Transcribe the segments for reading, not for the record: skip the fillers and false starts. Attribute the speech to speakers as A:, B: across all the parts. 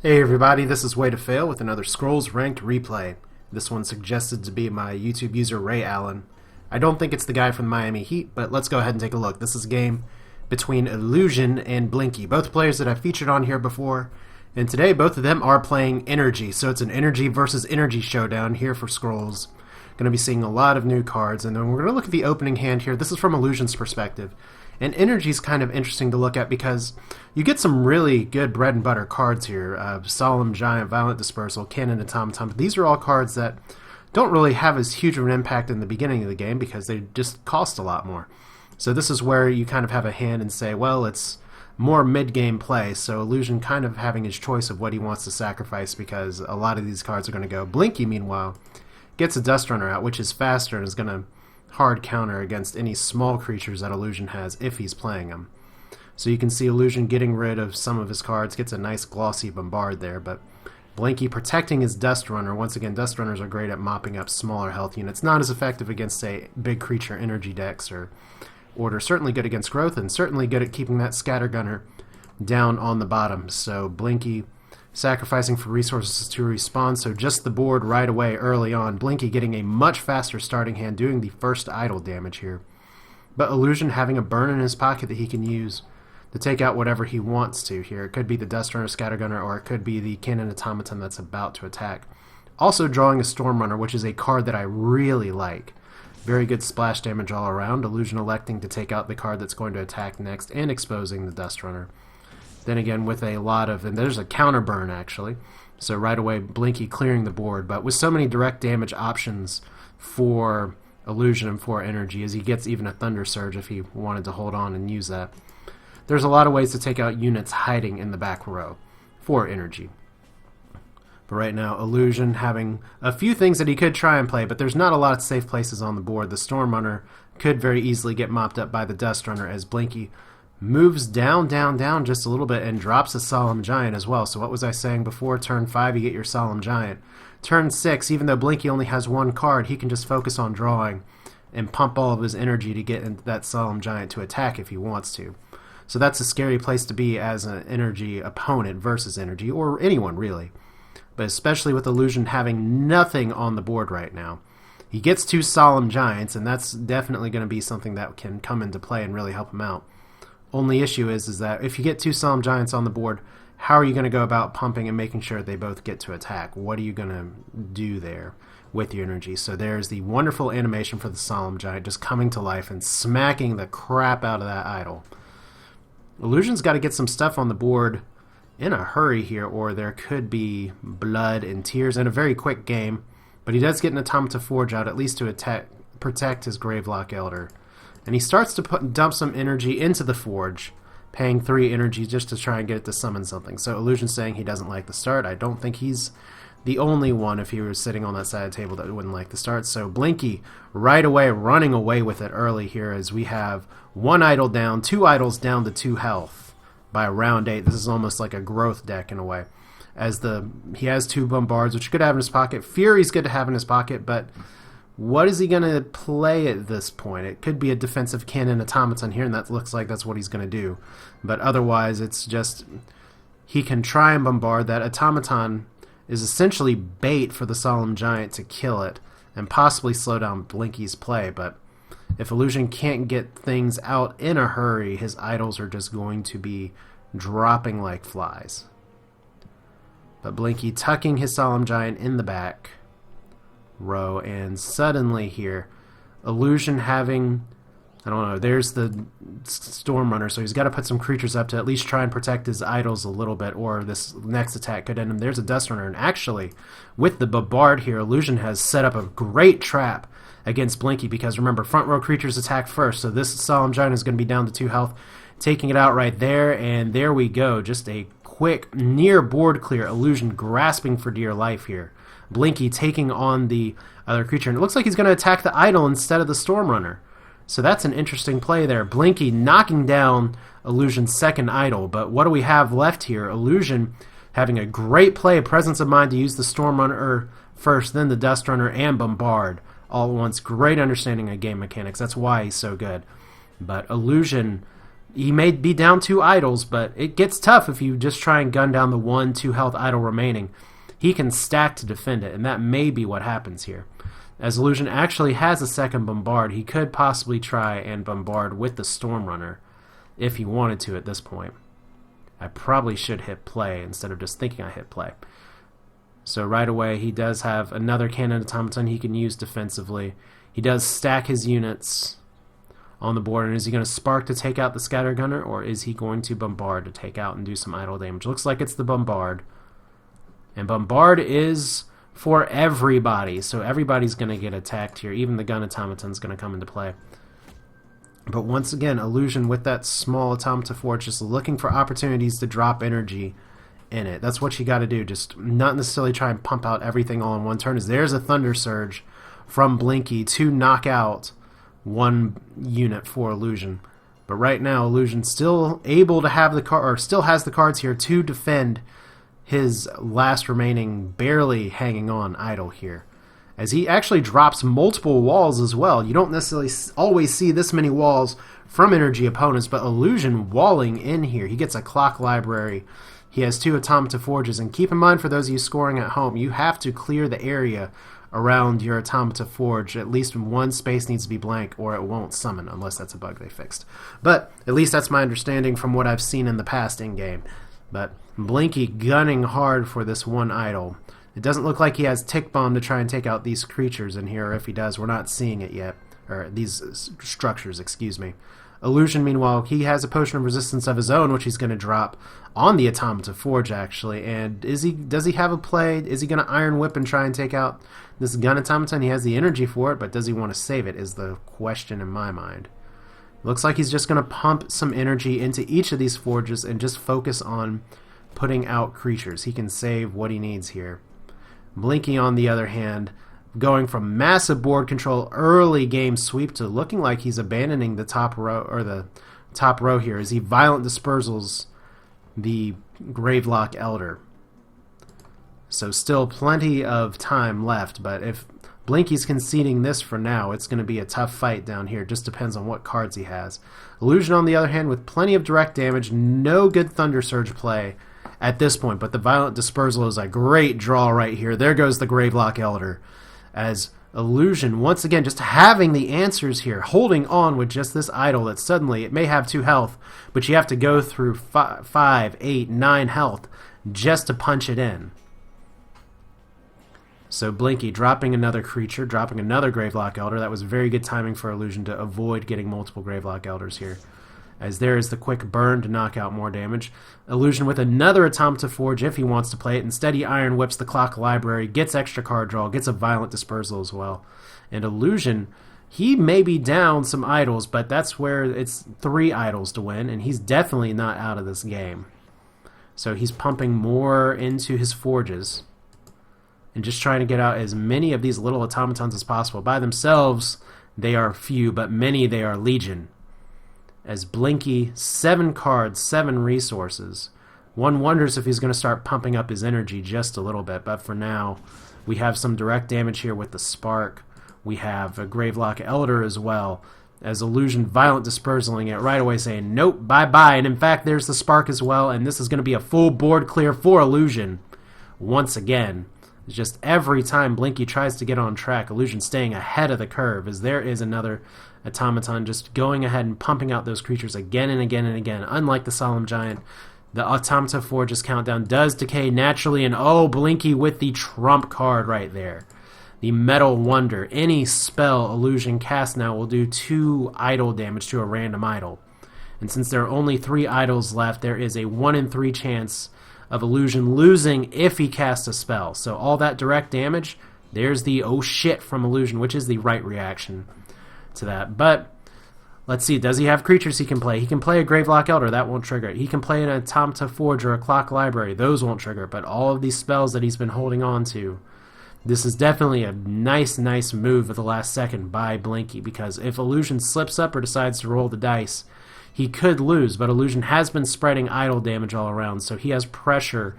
A: Hey everybody, this is Way to Fail with another Scrolls Ranked replay. This one suggested to be my YouTube user Ray Allen. I don't think it's the guy from the Miami Heat, but let's go ahead and take a look. This is a game between Illusi0n and Blinky, both players that I've featured on here before, and today both of them are playing Energy, so it's an Energy versus Energy showdown here for Scrolls. Going to be seeing a lot of new cards, and then we're going to look at the opening hand here. This is from Illusi0n's perspective. And Energy is kind of interesting to look at because you get some really good bread and butter cards here. Solemn Giant, Violent Dispersal, Cannon Automaton. These are all cards that don't really have as huge of an impact in the beginning of the game because they just cost a lot more. So this is where you kind of have a hand and say, well, it's more mid-game play. So Illusi0n kind of having his choice of what he wants to sacrifice because a lot of these cards are going to go. Blinky, meanwhile, gets a Dust Runner out, which is faster and is going to hard counter against any small creatures that Illusi0n has if he's playing them. So you can see Illusi0n getting rid of some of his cards, gets a nice glossy bombard there, but Blinky protecting his Dust Runner. Once again, Dust Runners are great at mopping up smaller health units. Not as effective against, say, big creature energy decks or order. Certainly good against growth and certainly good at keeping that Scattergunner down on the bottom. So Blinky sacrificing for resources to respawn, so just the board right away early on. Blinky getting a much faster starting hand, doing the first idle damage here. But Illusi0n having a burn in his pocket that he can use to take out whatever he wants to here. It could be the Dust Runner, Scattergunner, or it could be the Cannon Automaton that's about to attack. Also drawing a Storm Runner, which is a card that I really like. Very good splash damage all around. Illusi0n electing to take out the card that's going to attack next and exposing the Dust Runner. Then again, with a lot of, and there's a counter burn actually, so right away Blinky clearing the board, but with so many direct damage options for Illusi0n and for Energy, as he gets even a Thunder Surge if he wanted to hold on and use that. There's a lot of ways to take out units hiding in the back row for Energy. But right now, Illusi0n having a few things that he could try and play, but there's not a lot of safe places on the board. The Storm Runner could very easily get mopped up by the Dust Runner as Blinky moves down just a little bit and drops a Solemn Giant as well. So what was I saying before? Turn 5, you get your Solemn Giant. Turn 6, even though Blinky only has one card, he can just focus on drawing and pump all of his energy to get into that Solemn Giant to attack if he wants to. So that's a scary place to be as an Energy opponent versus Energy, or anyone really. But especially with Illusi0n having nothing on the board right now. He gets 2 Solemn Giants, and that's definitely going to be something that can come into play and really help him out. Only issue is that if you get 2 Solemn Giants on the board, how are you going to go about pumping and making sure they both get to attack? What are you going to do there with your energy? So there's the wonderful animation for the Solemn Giant just coming to life and smacking the crap out of that idol. Illusi0n's got to get some stuff on the board in a hurry here, or there could be blood and tears in a very quick game. But he does get an Automata Forge out, at least to protect his Gravelock Elder. And he starts to dump some energy into the Forge, paying 3 energy just to try and get it to summon something. So Illusi0n's saying he doesn't like the start. I don't think he's the only one, if he was sitting on that side of the table, that wouldn't like the start. So Blinky right away running away with it early here as we have 1 idol down, 2 idols down to 2 health by round 8. This is almost like a growth deck in a way. As he has 2 bombards, which he could have in his pocket. Fury's good to have in his pocket, but what is he going to play at this point? It could be a defensive Cannon Automaton here, and that looks like that's what he's going to do. But otherwise, it's just he can try and bombard. That Automaton is essentially bait for the Solemn Giant to kill it and possibly slow down Blinky's play. But if Illusi0n can't get things out in a hurry, his idols are just going to be dropping like flies. But Blinky tucking his Solemn Giant in the back row, and suddenly here Illusi0n having, I don't know, there's the Storm Runner, so he's got to put some creatures up to at least try and protect his idols a little bit, or this next attack could end him. There's a Dust Runner, and actually with the bombard here, Illusi0n has set up a great trap against Blinky, because remember, front row creatures attack first, so this Solemn Giant is going to be down to 2 health, taking it out right there, and there we go. Just a quick near board clear. Illusi0n grasping for dear life here. Blinky taking on the other creature, and it looks like he's going to attack the idol instead of the Storm Runner. So that's an interesting play there. Blinky knocking down Illusi0n's second idol, but what do we have left here? Illusi0n having a great play, presence of mind to use the Storm Runner first, then the Dust Runner and Bombard all at once. Great understanding of game mechanics. That's why he's so good. But Illusi0n He may be down 2 idols, but it gets tough if you just try and gun down the 1-2 health idol remaining. He can stack to defend it, and that may be what happens here. As Illusi0n actually has a second bombard, he could possibly try and bombard with the Storm Runner if he wanted to at this point. I probably should hit play instead of just thinking I hit play. So right away he does have another cannon automaton he can use defensively. He does stack his units on the board, and is he going to spark to take out the scatter gunner, or is he going to bombard to take out and do some idle damage? Looks like it's the bombard. And bombard is for everybody, so everybody's going to get attacked here. Even the gun automaton's going to come into play. But once again, Illusi0n with that small automata forge just looking for opportunities to drop energy in it. That's what you got to do. Just not necessarily try and pump out everything all in one turn. As there's a Thunder Surge from Blinky to knock out one unit for Illusi0n. But right now, Illusi0n still able to have the card, or still has the cards here to defend his last remaining barely hanging on idol here, as he actually drops multiple walls as well. You don't necessarily always see this many walls from energy opponents, but Illusi0n walling in here. He gets a clock library. He has 2 automata forges, and keep in mind for those of you scoring at home, you have to clear the area around your automata forge. At least one space needs to be blank, or it won't summon, unless that's a bug they fixed. But at least that's my understanding from what I've seen in the past in-game. But Blinky gunning hard for this one idol. It doesn't look like he has Tick Bomb to try and take out these creatures in here, or if he does, we're not seeing it yet. Or these structures, excuse me. Illusi0n, meanwhile, he has a potion of resistance of his own, which he's going to drop on the automata forge, actually. And does he have a play? Is he going to Iron Whip and try and take out this gun automaton? He has the energy for it, but does he want to save it is the question in my mind. Looks like he's just going to pump some energy into each of these forges and just focus on putting out creatures. He can save what he needs here. Blinky, on the other hand, going from massive board control early game sweep to looking like he's abandoning the top row, or the top row here, as he violent dispersals the Gravelock Elder. So still plenty of time left, but if Blinky's conceding this for now, it's going to be a tough fight down here. Just depends on what cards he has. Illusi0n, on the other hand, with plenty of direct damage, no good Thunder Surge play at this point, but the Violent Dispersal is a great draw right here. There goes the Gravelock Elder, as Illusi0n, once again, just having the answers here, holding on with just this idol that suddenly, it may have 2 health, but you have to go through 5, 8, 9 health just to punch it in. So Blinky dropping another creature, dropping another Gravelock Elder. That was very good timing for Illusi0n to avoid getting multiple Gravelock Elders here, as there is the quick burn to knock out more damage. Illusi0n with another automata forge if he wants to play it. Instead, he Iron Whips the clock library, gets extra card draw, gets a violent dispersal as well. And Illusi0n, he may be down some idols, but that's where it's 3 idols to win, and he's definitely not out of this game. So he's pumping more into his forges and just trying to get out as many of these little automatons as possible. By themselves, they are few, but many they are legion. As Blinky, 7 cards, 7 resources. One wonders if he's going to start pumping up his energy just a little bit, but for now, we have some direct damage here with the Spark. We have a Gravelock Elder as well, as Illusi0n violent dispersaling it right away, saying, nope, bye-bye. And in fact, there's the Spark as well, and this is going to be a full board clear for Illusi0n once again. It's just every time Blinky tries to get on track, Illusi0n staying ahead of the curve, as there is another automaton just going ahead and pumping out those creatures again and again and again. Unlike the Solemn Giant, the automata forge's countdown does decay naturally, and oh, Blinky with the trump card right there. The Metal Wonder. Any spell Illusi0n casts now will do 2 idol damage to a random idol. And since there are only 3 idols left, there is a 1 in 3 chance of Illusi0n losing if he casts a spell. So all that direct damage, there's the oh shit from Illusi0n, which is the right reaction to that. But let's see, does he have creatures he can play? He can play a Gravelock Elder, that won't trigger it. He can play an Automata Forge or a Clock Library, those won't trigger it. But all of these spells that he's been holding on to, this is definitely a nice move at the last second by Blinky, because if Illusi0n slips up or decides to roll the dice, he could lose, but Illusi0n has been spreading idol damage all around, so he has pressure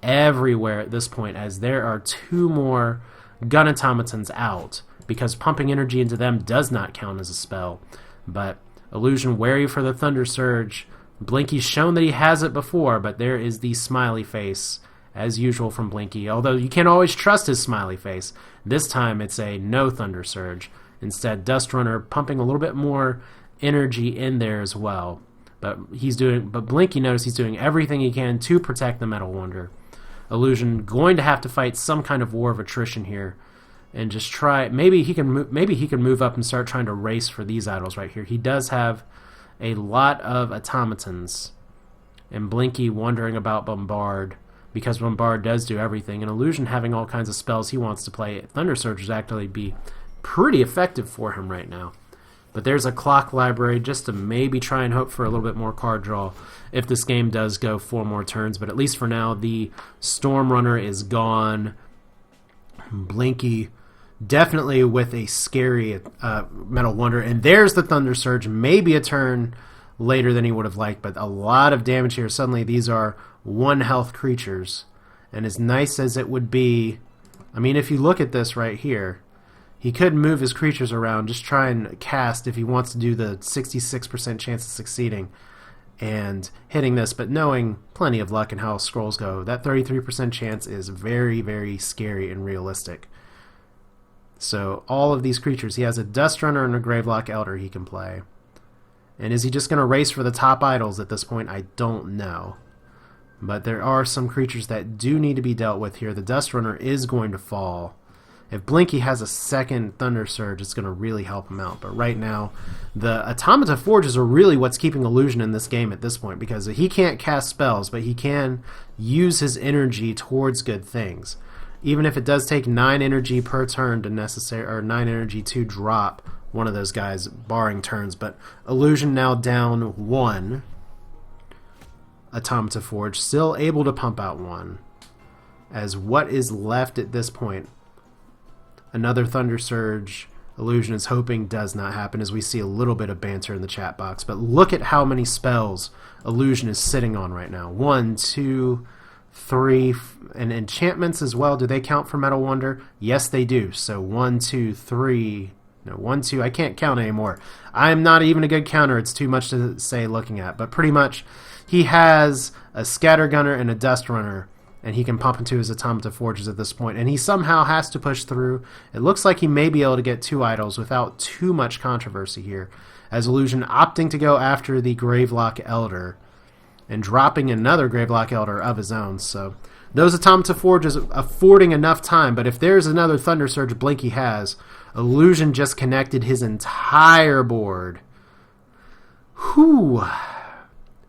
A: everywhere at this point, as there are 2 more gun automatons out, because pumping energy into them does not count as a spell. But Illusi0n wary for the Thunder Surge. Blinky's shown that he has it before, but there is the smiley face, as usual from Blinky, although you can't always trust his smiley face. This time it's a no Thunder Surge. Instead, Dust Runner pumping a little bit more energy in there as well. But Blinky noticed he's doing everything he can to protect the Metal Wonder. Illusi0n going to have to fight some kind of war of attrition here, and just try. Maybe he can move up and start trying to race for these idols right here. He does have a lot of automatons, and Blinky wondering about Bombard, because Bombard does do everything, and Illusi0n having all kinds of spells he wants to play. Thunder Surge would actually be pretty effective for him right now. But there's a clock library just to maybe try and hope for a little bit more card draw if this game does go 4 more turns. But at least for now, the Storm Runner is gone. Blinky definitely with a scary Metal Wonder. And there's the Thunder Surge. Maybe a turn later than he would have liked, but a lot of damage here. Suddenly these are 1 health creatures. And as nice as it would be, I mean, if you look at this right here, he could move his creatures around, just try and cast if he wants to do the 66% chance of succeeding and hitting this, but knowing plenty of luck and how scrolls go, that 33% chance is very, very scary and realistic. So all of these creatures, he has a Dust Runner and a Gravelock Elder he can play. And is he just going to race for the top idols at this point? I don't know. But there are some creatures that do need to be dealt with here. The Dust Runner is going to fall. If Blinky has a second Thunder Surge, it's going to really help him out. But right now, the Automata Forges are really what's keeping Illusi0n in this game at this point, because he can't cast spells, but he can use his energy towards good things. Even if it does take 9 energy per turn to 9 energy to drop one of those guys, barring turns. But Illusi0n now down 1 Automata Forge, still able to pump out 1. As what is left at this point? Another Thunder Surge, Illusi0n is hoping does not happen, as we see a little bit of banter in the chat box. But look at how many spells Illusi0n is sitting on right now. 1, 2, 3, and enchantments as well. Do they count for Metal Wonder? Yes, they do. So 1, 2, 3... No, 1, 2, I can't count anymore. I'm not even a good counter. It's too much to say looking at. But pretty much, he has a Scattergunner and a Dust Runner, and he can pump into his Automata Forges at this point. And he somehow has to push through. It looks like he may be able to get 2 idols without too much controversy here, as Illusi0n opting to go after the Gravelock Elder and dropping another Gravelock Elder of his own. So those Automata Forges affording enough time, but if there's another Thunder Surge Blinky has, Illusi0n just connected his entire board. Whew.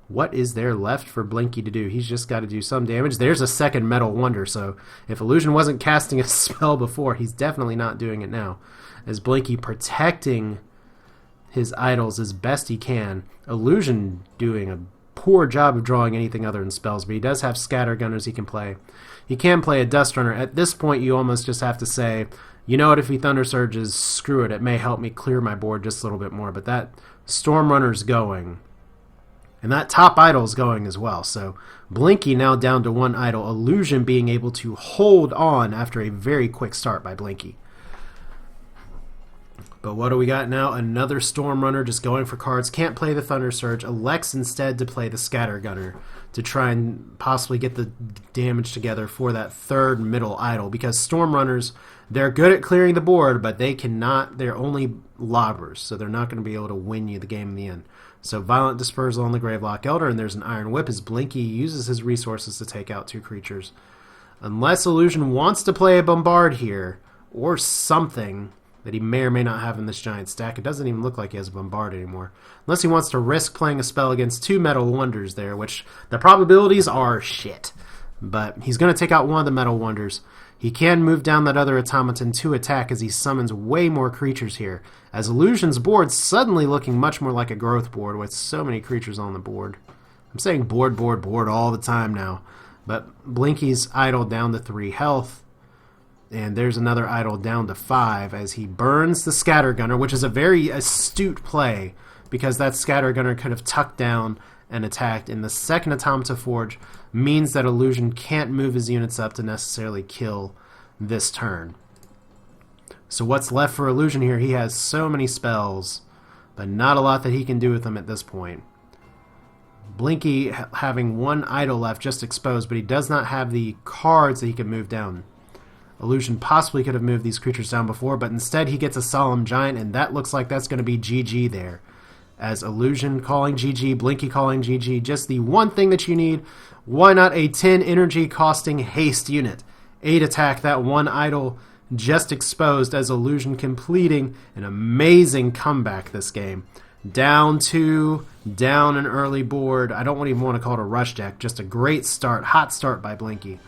A: What is there left for Blinky to do? He's just got to do some damage. There's a second Metal Wonder, so if Illusi0n wasn't casting a spell before, he's definitely not doing it now. As Blinky protecting his idols as best he can. Illusi0n doing a poor job of drawing anything other than spells, but he does have Scattergunners he can play. He can play a Dust Runner. At this point, you almost just have to say, you know what, if he Thunder Surges, screw it. It may help me clear my board just a little bit more, but that Storm Runner's going. And that top idol is going as well. So Blinky now down to 1 idol. Illusi0n being able to hold on after a very quick start by Blinky. But what do we got now? Another Storm Runner just going for cards. Can't play the Thunder Surge. Elects instead to play the Scattergunner to try and possibly get the damage together for that third middle idol. Because Storm Runners, they're good at clearing the board, but they cannot. They're only lobbers, so they're not going to be able to win you the game in the end. So Violent Dispersal on the Gravelock Elder, and there's an Iron Whip as Blinky uses his resources to take out 2 creatures. Unless Illusi0n wants to play a Bombard here, or something that he may or may not have in this giant stack. It doesn't even look like he has a Bombard anymore. Unless he wants to risk playing a spell against 2 Metal Wonders there, which the probabilities are shit. But he's going to take out one of the Metal Wonders. He can move down that other automaton to attack as he summons way more creatures here. As Illusi0n's board suddenly looking much more like a growth board with so many creatures on the board. I'm saying board all the time now. But Blinky's idol down to 3 health. And there's another idol down to 5 as he burns the Scattergunner, which is a very astute play because that Scattergunner could have tucked down and attacked. And the second Automata Forge means that Illusi0n can't move his units up to necessarily kill this turn. So what's left for Illusi0n here? He has so many spells, but not a lot that he can do with them at this point. Blinky having one idol left, just exposed, but he does not have the cards that he can move down. Illusi0n possibly could have moved these creatures down before, but instead he gets a Solemn Giant, and that looks like that's going to be GG there. As Illusi0n calling GG, Blinky calling GG, just the one thing that you need. Why not a 10 energy costing haste unit? 8 attack, that one idol just exposed, as Illusi0n completing an amazing comeback this game. Down 2, down an early board. I don't even want to call it a rush deck, just a great start, hot start by Blinky.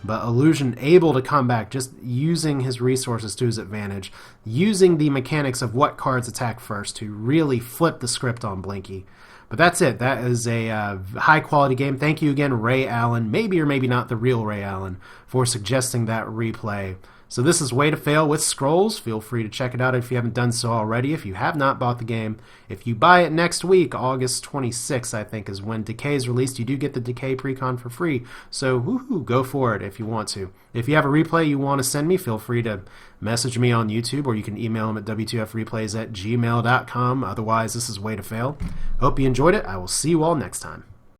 A: But Illusi0n able to come back, just using his resources to his advantage, using the mechanics of what cards attack first to really flip the script on Blinky. But that's it. That is a high-quality game. Thank you again, Ray Allen, maybe or maybe not the real Ray Allen, for suggesting that replay. So this is Way to Fail with Scrolls. Feel free to check it out if you haven't done so already, if you have not bought the game. If you buy it next week, August 26th, I think, is when Decay is released. You do get the Decay precon for free, so woohoo, go for it if you want to. If you have a replay you want to send me, feel free to message me on YouTube, or you can email them at w2freplays@gmail.com. Otherwise, this is Way to Fail. Hope you enjoyed it. I will see you all next time.